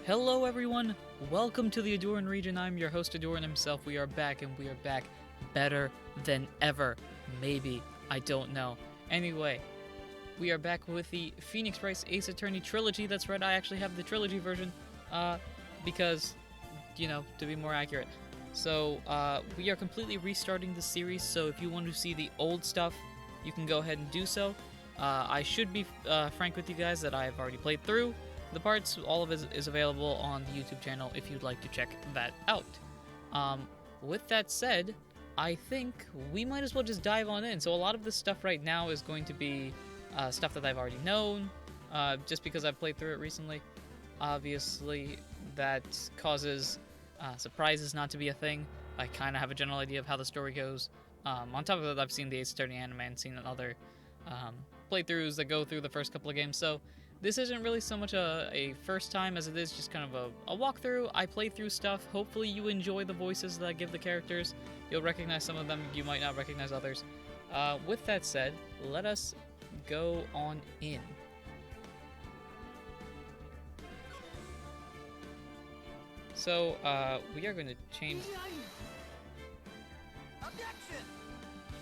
Hello everyone, welcome to the Ahdurin region. I'm your host Ahdurin himself. We are back and we are back better than ever. Maybe, I don't know. Anyway, we are back with the Phoenix Wright Ace Attorney trilogy. That's right, I actually have the trilogy version, because, to be more accurate. So, we are completely restarting the series, so if you want to see the old stuff, you can go ahead and do so. I should be frank with you guys that I have already played through the parts. All of it is available on the YouTube channel if you'd like to check that out. With that said, I think we might as well just dive on in. So a lot of this stuff right now is going to be stuff that I've already known, just because I've played through it recently. Obviously, that causes surprises not to be a thing. I kind of have a general idea of how the story goes. On top of that, I've seen the Ace Attorney anime and seen other playthroughs that go through the first couple of games, so this isn't really so much a first time as it is just kind of a walkthrough. I play through stuff. Hopefully you enjoy the voices that I give the characters. You'll recognize some of them, you might not recognize others. With that said, let us go on in. So, we are going to change...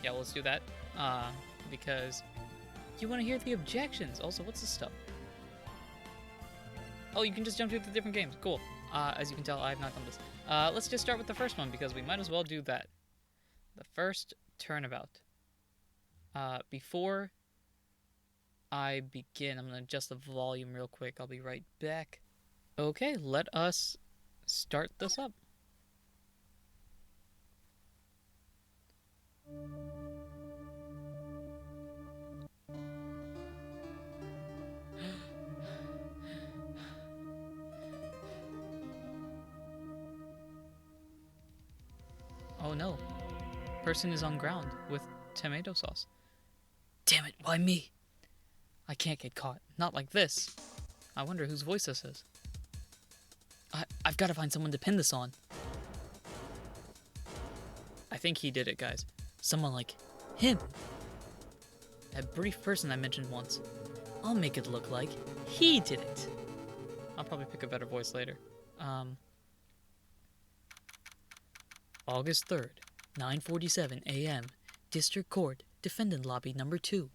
Yeah, let's do that, because you want to hear the objections. Also, what's this stuff? Oh, you can just jump through the different games. Cool. As you can tell, I have not done this. Let's just start with the first one, because we might as well do that. The first turnabout. Before I begin, I'm going to adjust the volume real quick. I'll be right back. Okay, let us start this up. Oh no. Person is on ground with tomato sauce. Damn it, why me? I can't get caught. Not like this. I wonder whose voice this is. I've got to find someone to pin this on. I think he did it, guys. Someone like him. That brief person I mentioned once. I'll make it look like he did it. I'll probably pick a better voice later. August 3rd, 9:47 a.m. District Court, Defendant Lobby number 2.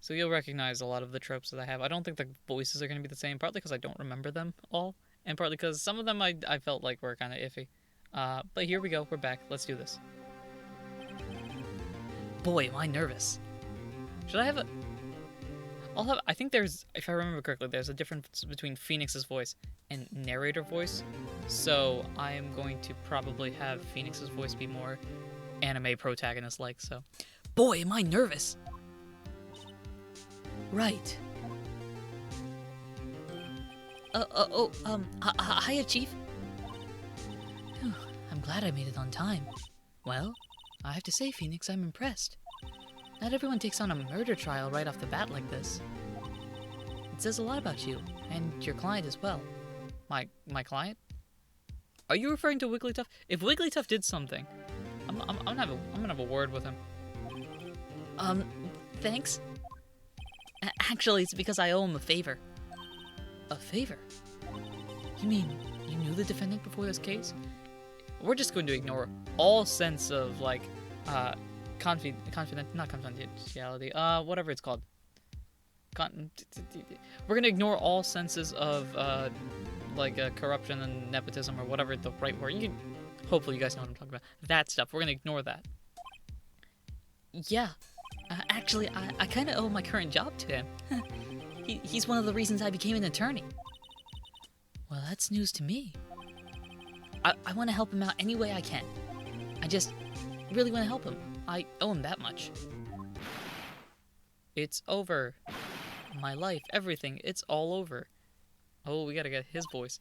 So you'll recognize a lot of the tropes that I have. I don't think the voices are going to be the same, partly because I don't remember them all, and partly because some of them I felt like were kind of iffy. But here we go, we're back. Let's do this. Boy, am I nervous. Should I have a... I think there's, if I remember correctly, there's a difference between Phoenix's voice and narrator voice. So I am going to probably have Phoenix's voice be more anime protagonist-like, so... Boy, am I nervous! Right. Hiya, Chief. Whew, I'm glad I made it on time. Well, I have to say, Phoenix, I'm impressed. Not everyone takes on a murder trial right off the bat like this. It says a lot about you, and your client as well. My client? Are you referring to Wigglytuff? If Wigglytuff did something, I'm gonna have a word with him. Thanks? Actually, it's because I owe him a favor. A favor? You mean you knew the defendant before this case? We're just going to ignore all sense of, like, not confidentiality, whatever it's called. We're gonna ignore all senses of, corruption and nepotism, or whatever the right word. Hopefully you guys know what I'm talking about. That stuff, we're gonna ignore that. Yeah. Actually, I kind of owe my current job to him. He's one of the reasons I became an attorney. Well, that's news to me. I want to help him out any way I can. I just really want to help him. I owe him that much. It's over. My life, everything, it's all over. Oh, we gotta get his voice.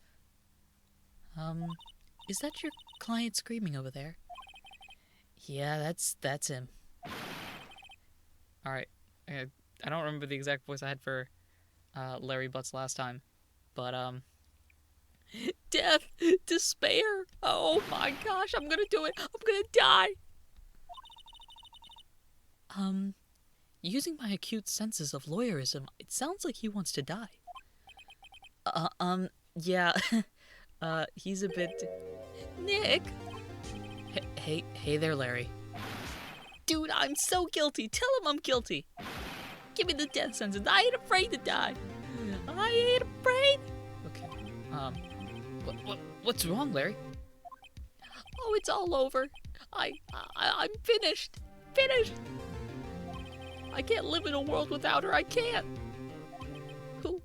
Is that your client screaming over there? Yeah, that's him. Alright, I don't remember the exact voice I had for Larry Butts last time, but death, despair, oh my gosh, I'm gonna do it, I'm gonna die. Using my acute senses of lawyerism, it sounds like he wants to die. Yeah. He's a bit... Nick! Hey there, Larry. Dude, I'm so guilty. Tell him I'm guilty. Give me the death sentence. I ain't afraid to die. I ain't afraid. Okay, what's wrong, Larry? Oh, it's all over. I'm finished. Finished. I can't live in a world without her. I can't. Who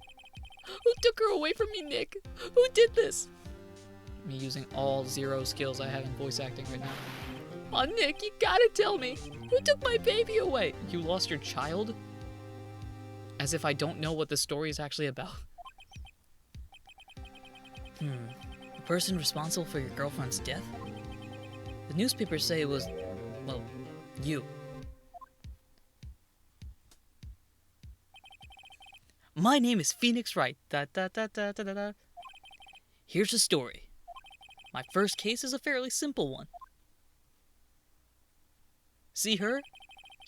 took her away from me, Nick? Who did this? Me using all 0 skills I have in voice acting right now. Oh, Nick, you gotta tell me. Who took my baby away? You lost your child? As if I don't know what the story is actually about. The person responsible for your girlfriend's death? The newspapers say it was, well, you. My name is Phoenix Wright. Here's the story. My first case is a fairly simple one. See her?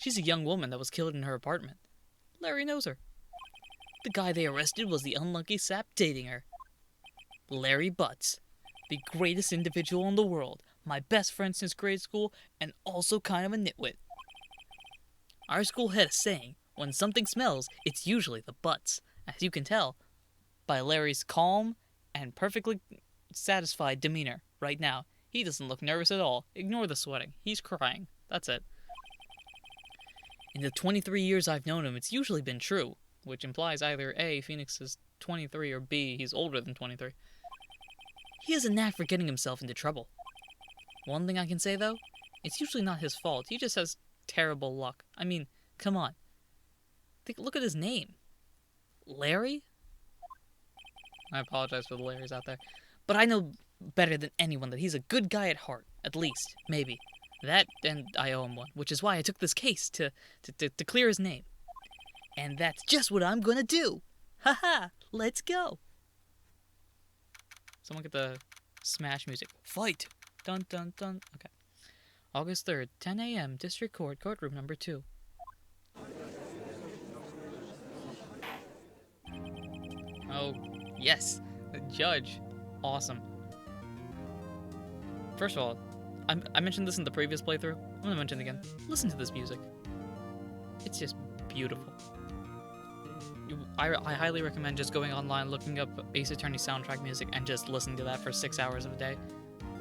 She's a young woman that was killed in her apartment. Larry knows her. The guy they arrested was the unlucky sap dating her. Larry Butts, the greatest individual in the world, my best friend since grade school, and also kind of a nitwit. Our school had a saying, when something smells, it's usually the butts, as you can tell by Larry's calm and perfectly satisfied demeanor right now. He doesn't look nervous at all. Ignore the sweating. He's crying. That's it. In the 23 years I've known him, it's usually been true, which implies either A, Phoenix is 23, or B, he's older than 23. He has a knack for getting himself into trouble. One thing I can say, though, it's usually not his fault. He just has terrible luck. I mean, come on. Look at his name. Larry? I apologize for the Larrys out there. But I know better than anyone that he's a good guy at heart. At least. Maybe. That, and I owe him one. Which is why I took this case, to clear his name. And that's just what I'm gonna do. Haha, let's go. Someone get the Smash music. Fight! Dun dun dun. Okay. August 3rd, 10 a.m., District Court, courtroom number 2. Oh, yes. The judge. Awesome. First of all, I mentioned this in the previous playthrough. I'm gonna mention it again. Listen to this music. It's just beautiful. I highly recommend just going online, looking up Ace Attorney soundtrack music, and just listening to that for 6 hours of a day.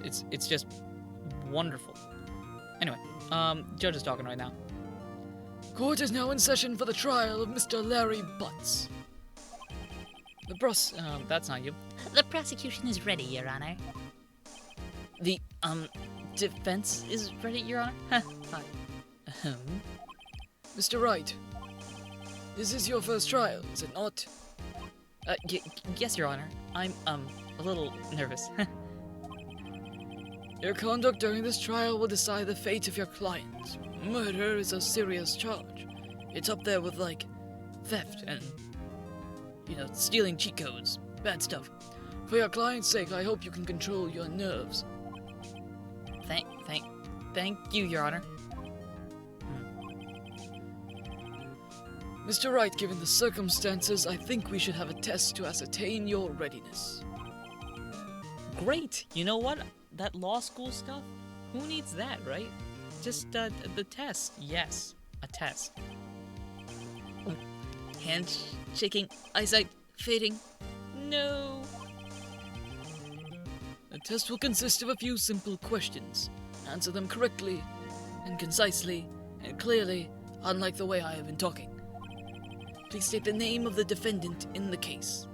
It's just wonderful. Anyway, judge is talking right now. Court is now in session for the trial of Mr. Larry Butts. That's not you. The prosecution is ready, Your Honor. The, defense is ready, Your Honor? Hi. Mr. Wright, this is your first trial, is it not? Yes, Your Honor. I'm, a little nervous. Your conduct during this trial will decide the fate of your client. Murder is a serious charge. It's up there with, like, theft and, stealing cheat codes. Bad stuff. For your client's sake, I hope you can control your nerves. Thank you, Your Honor. Mr. Wright, given the circumstances, I think we should have a test to ascertain your readiness. Great! You know what? That law school stuff? Who needs that, right? Just, the test. Yes, a test. Hands shaking, eyesight fading. No! The test will consist of a few simple questions. Answer them correctly, and concisely, and clearly, unlike the way I have been talking. Please state the name of the defendant in the case.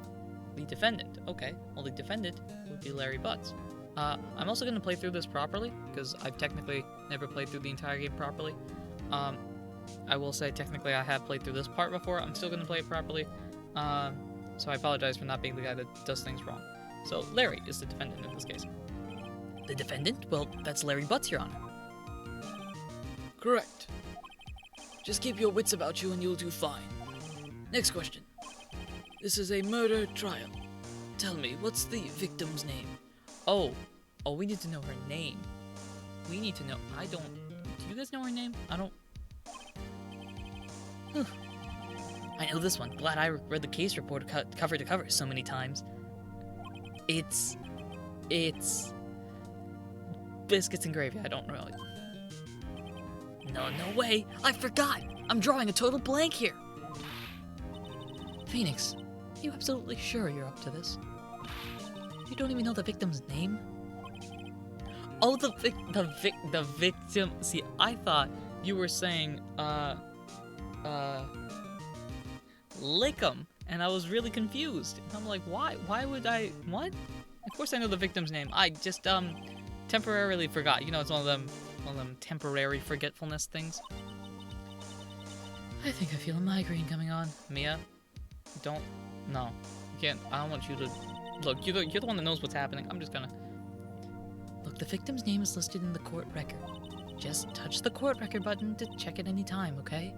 The defendant? Okay. Well, the defendant would be Larry Butts. I'm also going to play through this properly, because I've technically never played through the entire game properly. I will say, technically, I have played through this part before. I'm still going to play it properly. So I apologize for not being the guy that does things wrong. So, Larry is the defendant in this case. The defendant? Well, that's Larry Butts, Your Honor. Correct. Just keep your wits about you and you'll do fine. Next question. This is a murder trial. Tell me, what's the victim's name? Oh, we need to know her name. We need to know. Do you guys know her name? I don't. know this one. Glad I read the case report cover to cover so many times. It's biscuits and gravy. I don't really. No way. I forgot. I'm drawing a total blank here. Phoenix, you absolutely sure you're up to this? You don't even know the victim's name? Oh, the victim. See, I thought you were saying, Lickum, and I was really confused. And I'm like, why? Why would I? What? Of course I know the victim's name. I just temporarily forgot. You know, it's one of them temporary forgetfulness things. I think I feel a migraine coming on. Mia, no, you can't. I don't want you to look. You're the one that knows what's happening. I'm just gonna look. The victim's name is listed in the court record. Just touch the court record button to check it any time, okay?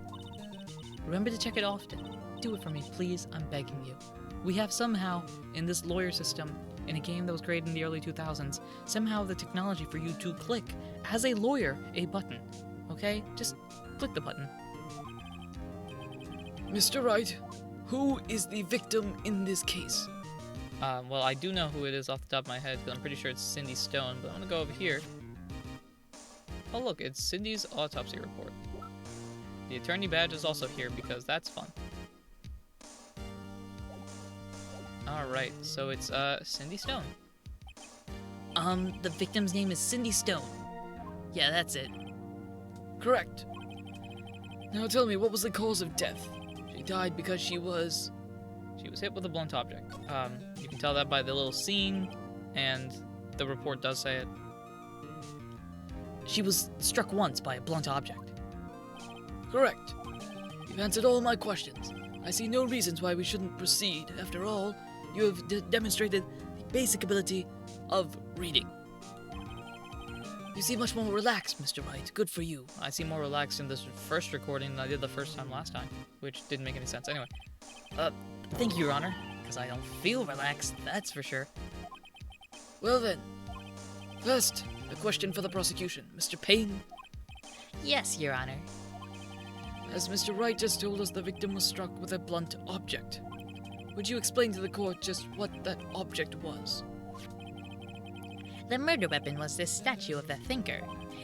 Remember to check it often. Do it for me, please. I'm begging you. We have somehow, in this lawyer system, in a game that was created in the early 2000s, somehow the technology for you to click, as a lawyer, a button. Okay? Just click the button. Mr. Wright, who is the victim in this case? Well, I do know who it is off the top of my head, because I'm pretty sure it's Cindy Stone, but I'm gonna go over here. Oh look, it's Cindy's autopsy report. The attorney badge is also here, because that's fun. Alright, so it's, Cindy Stone. The victim's name is Cindy Stone. Yeah, that's it. Correct. Now tell me, what was the cause of death? She died because she was hit with a blunt object. You can tell that by the little scene, and the report does say it. She was struck once by a blunt object. Correct. You've answered all my questions. I see no reasons why we shouldn't proceed. After all, you have demonstrated the basic ability of reading. You seem much more relaxed, Mr. Wright. Good for you. I seem more relaxed in this first recording than I did the first time last time, which didn't make any sense. Anyway, Thank you, Your Honor, because I don't feel relaxed, that's for sure. Well then, first, a question for the prosecution. Mr. Payne? Yes, Your Honor. As Mr. Wright just told us, the victim was struck with a blunt object. Would you explain to the court just what that object was? The murder weapon was this statue of the Thinker.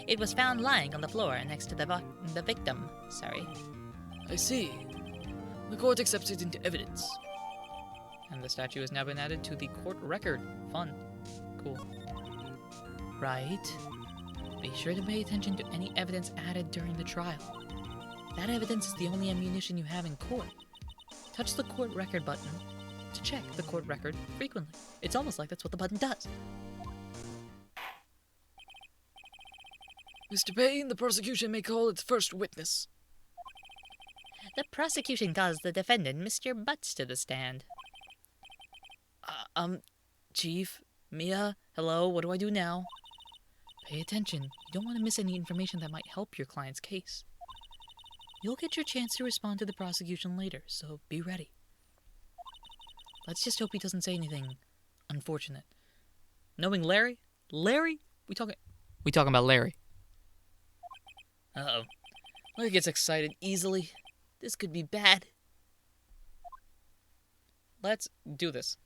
It was found lying on the floor next to the victim. Sorry. I see. The court accepts it into evidence. and the statue has now been added to the court record. Fun. Cool. Right. Be sure to pay attention to any evidence added during the trial. That evidence is the only ammunition you have in court. Touch the court record button to check the court record frequently. It's almost like that's what the button does. Mr. Payne, the prosecution may call its first witness. The prosecution calls the defendant, Mr. Butts, to the stand. Chief, Mia, hello, what do I do now? Pay attention. You don't want to miss any information that might help your client's case. You'll get your chance to respond to the prosecution later, so be ready. Let's just hope he doesn't say anything unfortunate. Knowing Larry? Larry? We talking about Larry. Uh-oh. Larry gets excited easily. This could be bad. Let's do this.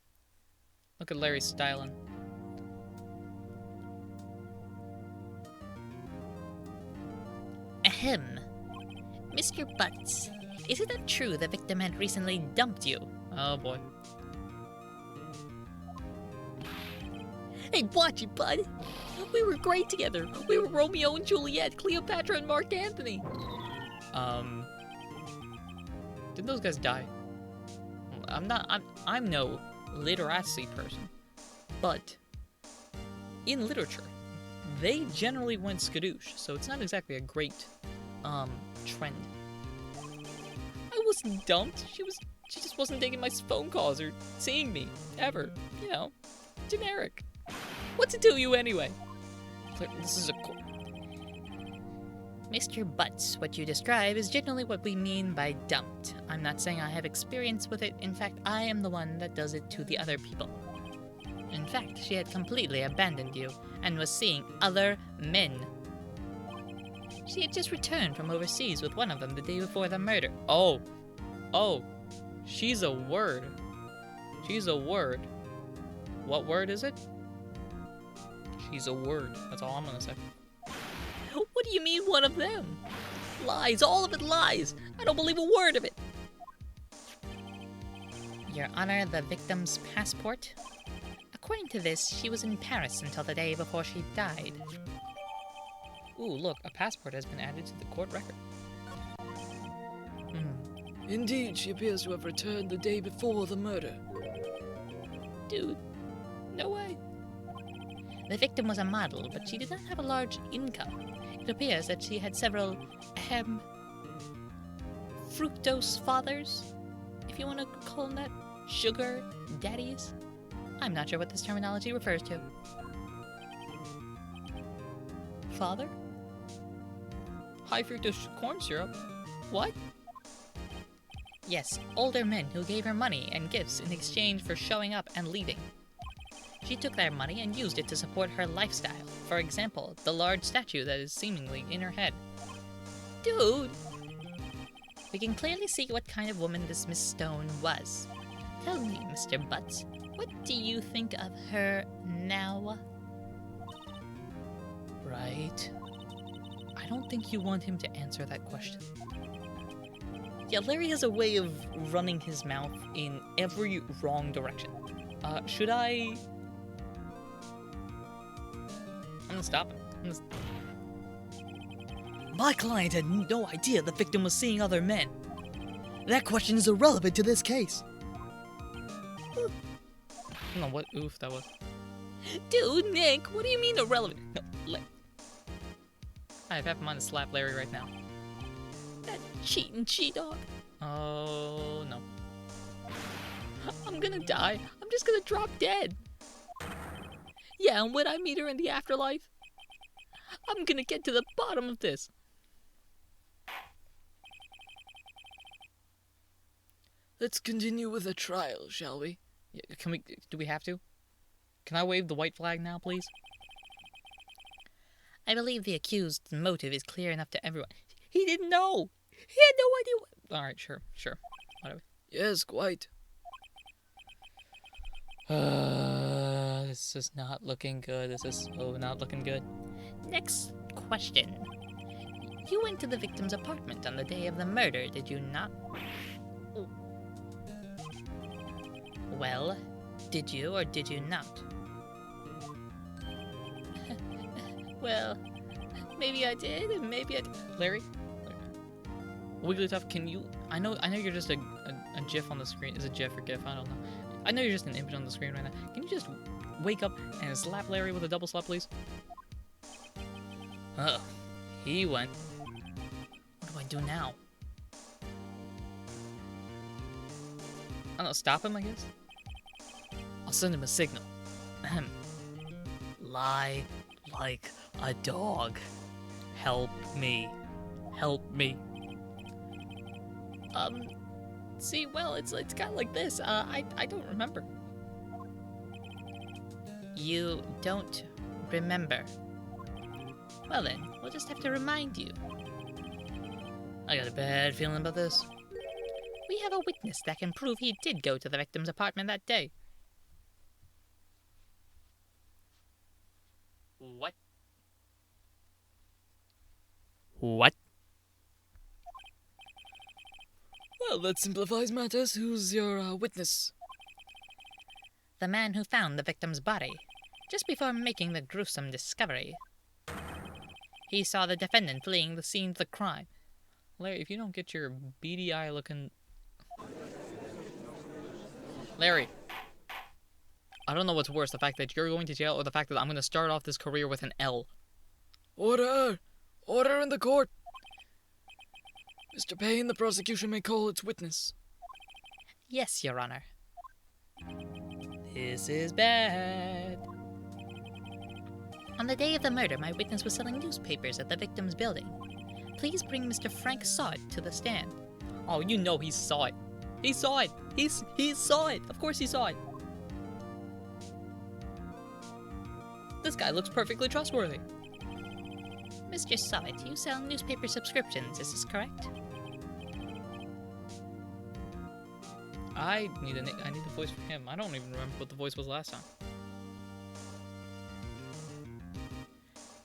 Look at Larry's styling. Ahem. Mr. Butts, isn't it true the victim had recently dumped you? Oh boy. Hey, watch it, bud. We were great together. We were Romeo and Juliet, Cleopatra and Mark Antony. Did those guys die? I'm no literacy person, but in literature, they generally went skadoosh, so it's not exactly a great, trend. I wasn't dumped. She just wasn't taking my phone calls or seeing me, ever. You know, generic. What's it to you anyway? This is a court. Mr. Butts, what you describe is generally what we mean by dumped. I'm not saying I have experience with it. In fact, I am the one that does it to the other people. In fact, she had completely abandoned you and was seeing other men. She had just returned from overseas with one of them the day before the murder. Oh. She's a word. She's a word. What word is it? She's a word. That's all I'm gonna say. What do you mean, one of them? Lies, all of it lies. I don't believe a word of it. Your Honor, the victim's passport? According to this, she was in Paris until the day before she died. Ooh, look, a passport has been added to the court record. Indeed, she appears to have returned the day before the murder. Dude, no way. The victim was a model, but she did not have a large income. It appears that she had several, fructose fathers, if you want to call them that, sugar daddies. I'm not sure what this terminology refers to. Father? High fructose corn syrup? What? Yes, older men who gave her money and gifts in exchange for showing up and leaving. She took their money and used it to support her lifestyle. For example, the large statue that is seemingly in her head. Dude! We can clearly see what kind of woman this Miss Stone was. Tell me, Mr. Butts, what do you think of her now? Right. I don't think you want him to answer that question. Yeah, Larry has a way of running his mouth in every wrong direction. Should I... I'm gonna stop him. My client had no idea the victim was seeing other men. That question is irrelevant to this case. I don't know what oof that was. Dude, Nick, what do you mean irrelevant? No, I have half a mind to slap Larry right now. That cheating she-dog. Oh, no. I'm gonna die. I'm just gonna drop dead. Yeah, and when I meet her in the afterlife, I'm gonna get to the bottom of this. Let's continue with the trial, shall we? Yeah, can we? Do we have to? Can I wave the white flag now, please? I believe the accused's motive is clear enough to everyone. He didn't know. He had no idea what... All right, sure. Whatever. Yes, quite. This is not looking good. This is so not looking good. Next question. You went to the victim's apartment on the day of the murder, did you not? Well, did you or did you not? Well, maybe I did, and maybe I did. Larry? Wigglytuff, can you... I know you're just a GIF on the screen. Is it GIF or GIF? I don't know. I know you're just an image on the screen right now. Can you just wake up and slap Larry with a double slap, please? Oh, he went. What do I do now? I don't know, stop him, I guess? I'll send him a signal. Ahem. Lie like a dog. Help me. Help me. See, well, it's kind of like this. I don't remember. You don't remember. Well then, we'll just have to remind you. I got a bad feeling about this. We have a witness that can prove he did go to the victim's apartment that day. What? What? Well, that simplifies matters. Who's your witness? The man who found the victim's body, just before making the gruesome discovery. He saw the defendant fleeing the scene of the crime. Larry, if you don't get your beady eye looking... Larry. I don't know what's worse, the fact that you're going to jail or the fact that I'm going to start off this career with an L. Order! Order in the court! Mr. Payne, the prosecution may call its witness. Yes, Your Honor. This is bad. On the day of the murder, my witness was selling newspapers at the victim's building. Please bring Mr. Frank Sod to the stand. Oh, you know he saw it. He saw it. He saw it. Of course he saw it. This guy looks perfectly trustworthy. Mr. Sod, you sell newspaper subscriptions, is this correct? I need a voice for him. I don't even remember what the voice was last time.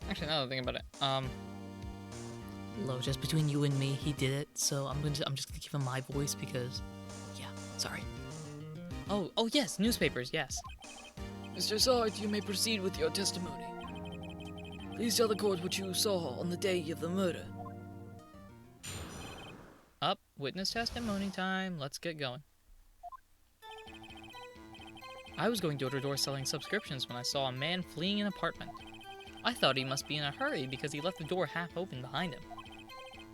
Actually, now that I think about it, Lo, just between you and me, he did it. So I'm just gonna give him my voice because, yeah, sorry. oh yes, newspapers, yes. Mr. Sarge, you may proceed with your testimony. Please tell the court what you saw on the day of the murder. Up, witness testimony time. Let's get going. I was going door to door selling subscriptions when I saw a man fleeing an apartment. I thought he must be in a hurry because he left the door half open behind him.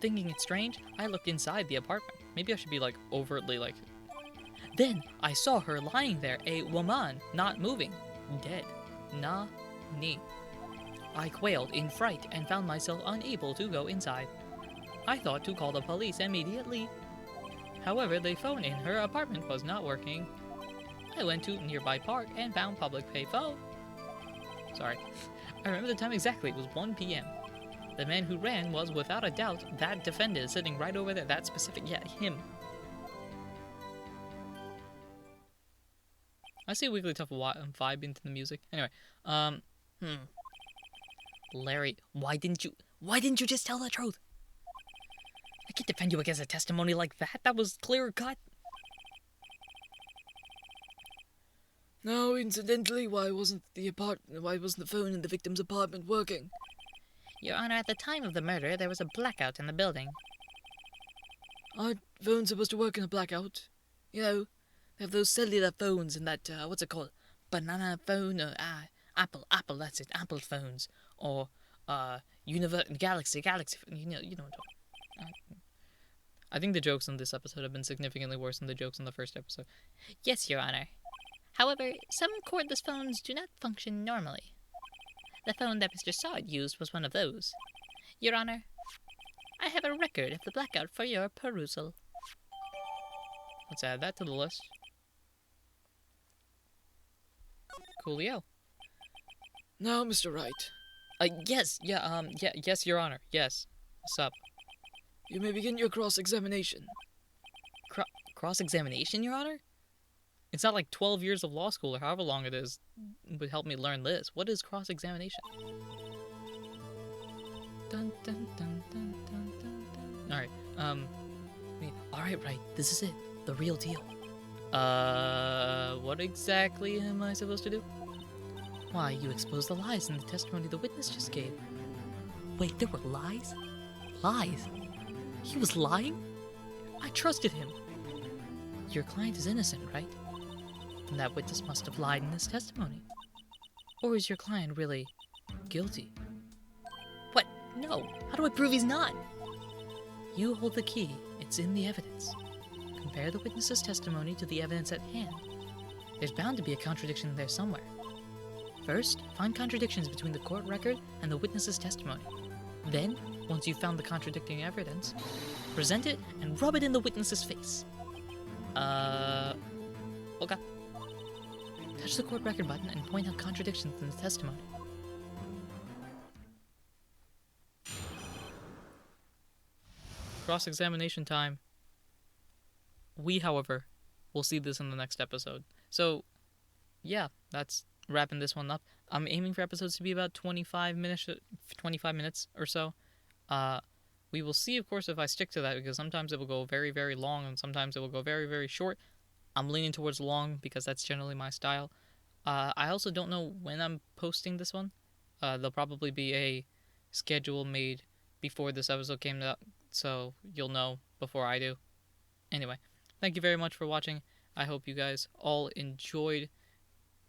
Thinking it strange, I looked inside the apartment. Maybe I should be overtly Then I saw her lying there, a woman, not moving, dead. Ni. I quailed in fright and found myself unable to go inside. I thought to call the police immediately. However, the phone in her apartment was not working. I went to nearby park and found public payphone. Sorry. I remember the time exactly. It was 1 p.m. The man who ran was, without a doubt, that defendant sitting right over there. That specific, yeah, him. I see a Wiggly tough vibe into the music. Anyway, Larry, why didn't you just tell the truth? I can't defend you against a testimony like that. That was clear cut. No, incidentally, why wasn't the phone in the victim's apartment working? Your Honor, at the time of the murder, there was a blackout in the building. Aren't phones supposed to work in a blackout? You know, they have those cellular phones and that, what's it called? Banana phone, or, Apple, that's it, Apple phones. Or, Galaxy, you know what I'm talking. I think the jokes in this episode have been significantly worse than the jokes in the first episode. Yes, Your Honor. However, some cordless phones do not function normally. The phone that Mr. Sod used was one of those. Your Honor, I have a record of the blackout for your perusal. Let's add that to the list. Coolio. Now, Mr. Wright, Yes, Your Honor, yes. What's up? you may begin your cross-examination. Cross-examination, Your Honor? It's not like 12 years of law school or however long it is would help me learn this. What is cross-examination? Dun, dun, dun, dun, dun, dun, dun. Alright, Wright, this is it. The real deal. What exactly am I supposed to do? Why, you exposed the lies in the testimony the witness just gave. Wait, there were lies? Lies? He was lying? I trusted him. Your client is innocent, right? Then that witness must have lied in his testimony. Or is your client really guilty? What? No. How do I prove he's not? You hold the key. It's in the evidence. Compare the witness's testimony to the evidence at hand. There's bound to be a contradiction there somewhere. First, find contradictions between the court record and the witness's testimony. Then, once you've found the contradicting evidence, present it and rub it in the witness's face. Okay. Touch the court record button and point out contradictions in the testimony. Cross-examination time. We, however, will see this in the next episode. So, yeah, that's wrapping this one up. I'm aiming for episodes to be about 25 minutes or so. We will see, of course, if I stick to that, because sometimes it will go very, very long, and sometimes it will go very, very short. I'm leaning towards long, because that's generally my style. I also don't know when I'm posting this one. There'll probably be a schedule made before this episode came out, so you'll know before I do. Anyway, thank you very much for watching. I hope you guys all enjoyed.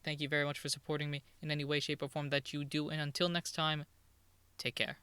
Thank you very much for supporting me in any way, shape, or form that you do. And until next time, take care.